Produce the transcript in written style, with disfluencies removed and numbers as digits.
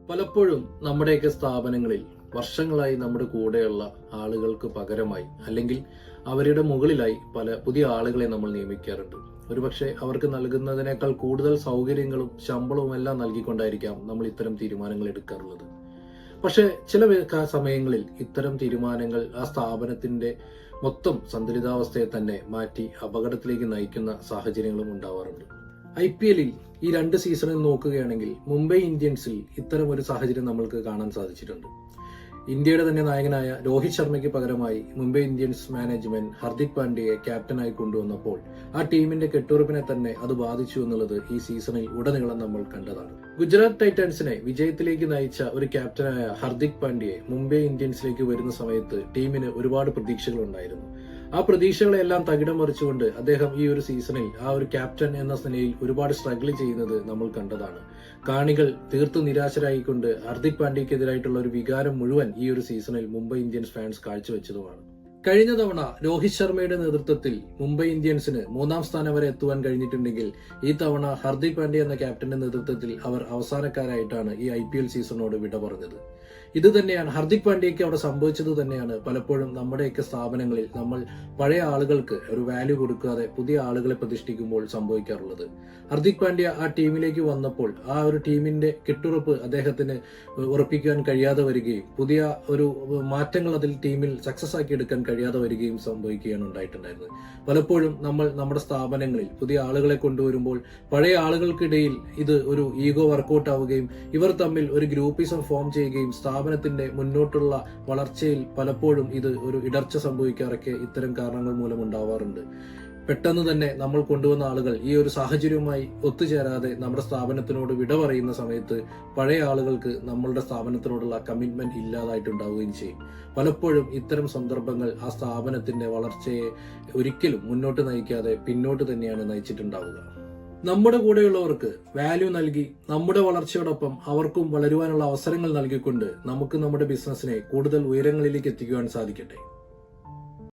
പലപ്പോഴും നമ്മുടെയൊക്കെ സ്ഥാപനങ്ങളിൽ വർഷങ്ങളായി നമ്മുടെ കൂടെയുള്ള ആളുകൾക്ക് പകരമായി അല്ലെങ്കിൽ അവരുടെ മുകളിലായി പല പുതിയ ആളുകളെ നമ്മൾ നിയമിക്കാറുണ്ട്. ഒരുപക്ഷെ അവർക്ക് നൽകുന്നതിനേക്കാൾ കൂടുതൽ സൗകര്യങ്ങളും ശമ്പളവും എല്ലാം നൽകിക്കൊണ്ടായിരിക്കാം നമ്മൾ ഇത്തരം തീരുമാനങ്ങൾ എടുക്കാറുള്ളത്. പക്ഷെ ചില സമയങ്ങളിൽ ഇത്തരം തീരുമാനങ്ങൾ ആ സ്ഥാപനത്തിന്റെ മൊത്തം സന്തുലിതാവസ്ഥയെ തന്നെ മാറ്റി അപകടത്തിലേക്ക് നയിക്കുന്ന സാഹചര്യങ്ങളും ഉണ്ടാവാറുണ്ട്. IPL-ൽ ഈ 2 സീസണിൽ നോക്കുകയാണെങ്കിൽ മുംബൈ ഇന്ത്യൻസിൽ ഇത്തരം ഒരു സാഹചര്യം നമ്മൾക്ക് കാണാൻ സാധിച്ചിട്ടുണ്ട്. ഇന്ത്യയുടെ തന്നെ നായകനായ രോഹിത് ശർമ്മയ്ക്ക് പകരമായി മുംബൈ ഇന്ത്യൻസ് മാനേജ്മെന്റ് ഹർദിക് പാണ്ഡ്യയെ ക്യാപ്റ്റനായി കൊണ്ടുവന്നപ്പോൾ ആ ടീമിന്റെ കെട്ടുറപ്പിനെ തന്നെ അത് ബാധിച്ചു എന്നുള്ളത് ഈ സീസണിൽ ഉടനീളം നമ്മൾ കണ്ടതാണ്. ഗുജറാത്ത് ടൈറ്റൻസിനെ വിജയത്തിലേക്ക് നയിച്ച ഒരു ക്യാപ്റ്റനായ ഹർദിക് പാണ്ഡ്യയെ മുംബൈ ഇന്ത്യൻസിലേക്ക് വരുന്ന സമയത്ത് ടീമിന് ഒരുപാട് പ്രതീക്ഷകൾ ഉണ്ടായിരുന്നു. ആ പ്രതീക്ഷകളെല്ലാം തകിടം മറിച്ചുകൊണ്ട് അദ്ദേഹം ഈ ഒരു സീസണിൽ ആ ഒരു ക്യാപ്റ്റൻ എന്ന നിലയിൽ ഒരുപാട് സ്ട്രഗിൾ ചെയ്യുന്നത് നമ്മൾ കണ്ടതാണ്. കാണികൾ തീർത്തും നിരാശരായിക്കൊണ്ട് ഹർദിക് പാണ്ഡ്യക്കെതിരായിട്ടുള്ള ഒരു വികാരം മുഴുവൻ ഈ ഒരു സീസണിൽ മുംബൈ ഇന്ത്യൻസ് ഫാൻസ് കാഴ്ചവെച്ചതുമാണ്. കഴിഞ്ഞ തവണ രോഹിത് ശർമ്മയുടെ നേതൃത്വത്തിൽ മുംബൈ ഇന്ത്യൻസിന് 3-ാം സ്ഥാനം വരെ എത്തുവാൻ കഴിഞ്ഞിട്ടുണ്ടെങ്കിൽ ഈ തവണ ഹർദിക് പാണ്ഡ്യ എന്ന ക്യാപ്റ്റന്റെ നേതൃത്വത്തിൽ അവർ അവസാനക്കാരായിട്ടാണ് ഈ IPL സീസണോട് വിട പറഞ്ഞത്. ഇത് തന്നെയാണ് ഹർദിക് പാണ്ഡ്യയ്ക്ക് അവിടെ സംഭവിച്ചത് തന്നെയാണ് പലപ്പോഴും നമ്മുടെയൊക്കെ സ്ഥാപനങ്ങളിൽ നമ്മൾ പഴയ ആളുകൾക്ക് ഒരു വാല്യൂ കൊടുക്കാതെ പുതിയ ആളുകളെ പ്രതിഷ്ഠിക്കുമ്പോൾ സംഭവിക്കാറുള്ളത്. ഹർദിക് പാണ്ഡ്യ ആ ടീമിലേക്ക് വന്നപ്പോൾ ആ ഒരു ടീമിന്റെ കെട്ടുറപ്പ് അദ്ദേഹത്തിന് ഉറപ്പിക്കാൻ കഴിയാതെ വരികയും പുതിയ ഒരു മാറ്റങ്ങൾ അതിൽ ടീമിൽ സക്സസ് ആക്കി എടുക്കാൻ കഴിയാതെ വരികയും സംഭവിക്കുകയാണ് ഉണ്ടായിട്ടുണ്ടായിരുന്നത്. പലപ്പോഴും നമ്മൾ നമ്മുടെ സ്ഥാപനങ്ങളിൽ പുതിയ ആളുകളെ കൊണ്ടുവരുമ്പോൾ പഴയ ആളുകൾക്കിടയിൽ ഇത് ഒരു ഈഗോ വർക്കൗട്ട് ആവുകയും ഇവർ തമ്മിൽ ഒരു ഗ്രൂപ്പിസം ഫോം ചെയ്യുകയും സ്ഥാപനത്തിന്റെ മുന്നോട്ടുള്ള വളർച്ചയിൽ പലപ്പോഴും ഇത് ഒരു ഇടർച്ച സംഭവിക്കാറൊക്കെ ഇത്തരം കാരണങ്ങൾ മൂലം ഉണ്ടാവാറുണ്ട്. പെട്ടെന്ന് തന്നെ നമ്മൾ കൊണ്ടുവന്ന ആളുകൾ ഈ ഒരു സാഹചര്യവുമായി ഒത്തുചേരാതെ നമ്മുടെ സ്ഥാപനത്തിനോട് വിട പറയുന്ന സമയത്ത് പഴയ ആളുകൾക്ക് നമ്മളുടെ സ്ഥാപനത്തിനോടുള്ള കമ്മിറ്റ്മെന്റ് ഇല്ലാതായിട്ടുണ്ടാവുകയും ചെയ്യും. പലപ്പോഴും ഇത്തരം സന്ദർഭങ്ങൾ ആ സ്ഥാപനത്തിന്റെ വളർച്ചയെ ഒരിക്കലും മുന്നോട്ട് നയിക്കാതെ പിന്നോട്ട് തന്നെയാണ് നയിച്ചിട്ടുണ്ടാവുക. നമ്മുടെ കൂടെയുള്ളവർക്ക് വാല്യൂ നൽകി നമ്മുടെ വളർച്ചയോടൊപ്പം അവർക്കും വളരുവാനുള്ള അവസരങ്ങൾ നൽകിക്കൊണ്ട് നമുക്ക് നമ്മുടെ ബിസിനസിനെ കൂടുതൽ ഉയരങ്ങളിലേക്ക് എത്തിക്കുവാൻ സാധിക്കട്ടെ.